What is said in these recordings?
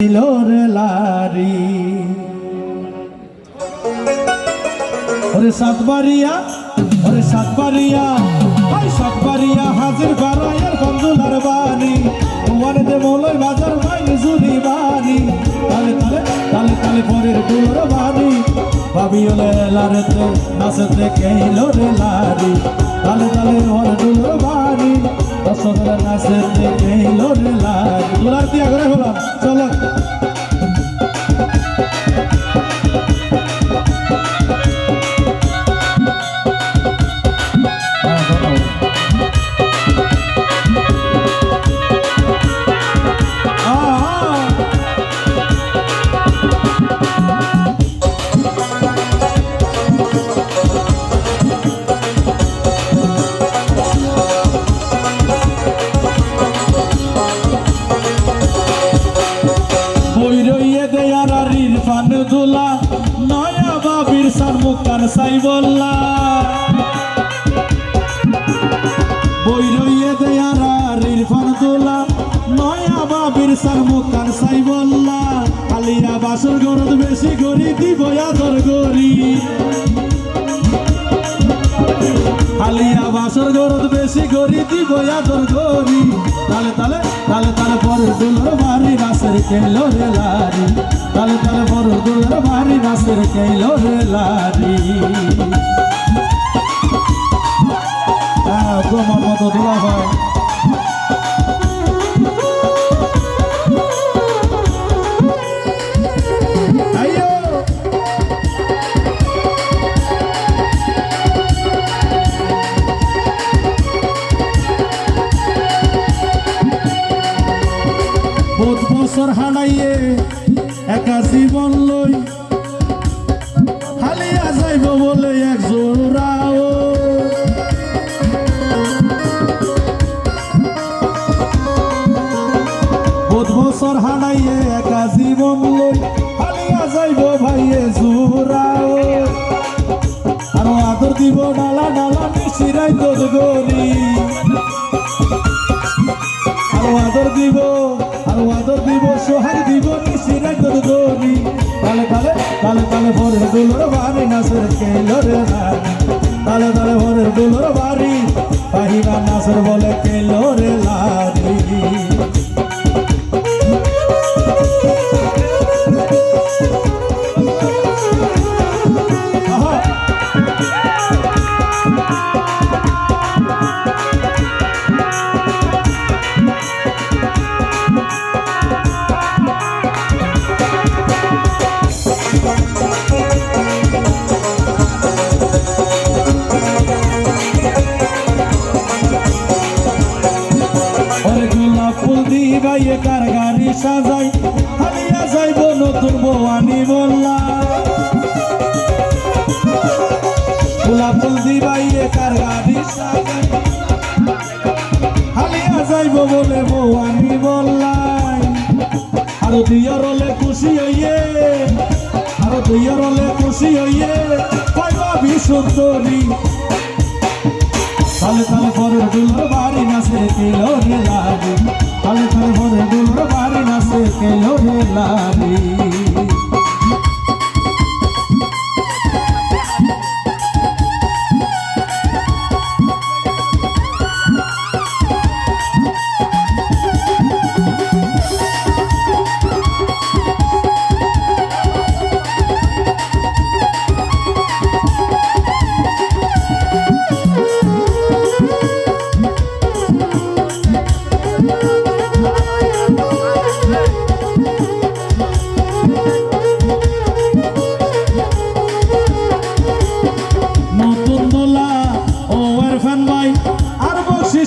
লারি ওরে সাতবাড়িয়া ওই সাতবাড়িয়া হাজির বারায়ের বন্ধুলার বাড়ি ওয়ানে দে মলই বাজার মাইনে জুরি বাড়ি তালে তালে তালে তালে পরের দুলোর বাড়ি ভাবিওলে লারেতে নাচতে কেইলো রে লারি তালে তালে ওর দুলোর বাড়ি দশরে নাচতে কেইলো রে লারি দুলার দিয়া করে হলাম চলো দুলা নয়া বাবির সারমুকান সাই বললা বই রইয়ে দেয়ারা ইরফান দুলা নয়া বাবির সারমুকান সাই বললা আলিয়া বাসর গরদ বেশি গরি দিব আদর গরি আলিয়া বাসর গরদ বেশি গরি দিব আদর গরি তালে তালে তালে তালে পরের দুলার বাড়ি নাচের কেলো রে লারি তালে তালে পরের দুলার বাড়ি নাচের কেলো রে লারি তোমার মতো দুলা ভাই বহুত বছর হারাইয়ে একা জীবন লই হালিয়া যাইব বলে এক জোড়াও বহুত বছর হারাইয়ে একা জীবন লই হালিয়া যাইব ভাইয়ে জোড়াও আরো আদর দিব ডালা ডালা মিশিরাই তোর গরি আদর দিব সোহাগ দিব মিশিরাই তোর গরি তালে তালে তালে তালে ভোরের দুলোর বাড়ি নাচের কেলো রে লারি তালে তালে ভোরের দুলোর বাড়ি পাহিবা নাচের বলে কেলো রে লারি ভাইয়ে কার গাড়ি সাজাই হালিয়া যাইব নতুন বৌয়ানি বললা ফুলা ফুল দিবাইয়ে কার গাড়ি সাজাই হালিয়া যাইব বলে বৌয়ানি বললাই আরো দুইয়রলে খুশি হইয়ে আরো দুইয়রলে খুশি হইয়ে পাইবা বিশুদ্ধরি তালে তালে পরের দুলোর বাড়ি নাচে কেলো রে লারি তালে তালে পরের দুলোর বাড়ি নাচে কেলো রে লারি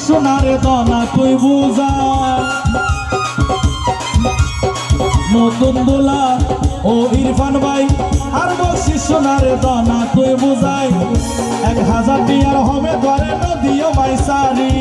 সোনারে দনা তুই বুঝা নতুন দোলা ও ইরফান ভাই আর বলছি সোনারে দনা তুই বুঝাই 1000 টিয়ার হবে ধরে নদীও মাইসারি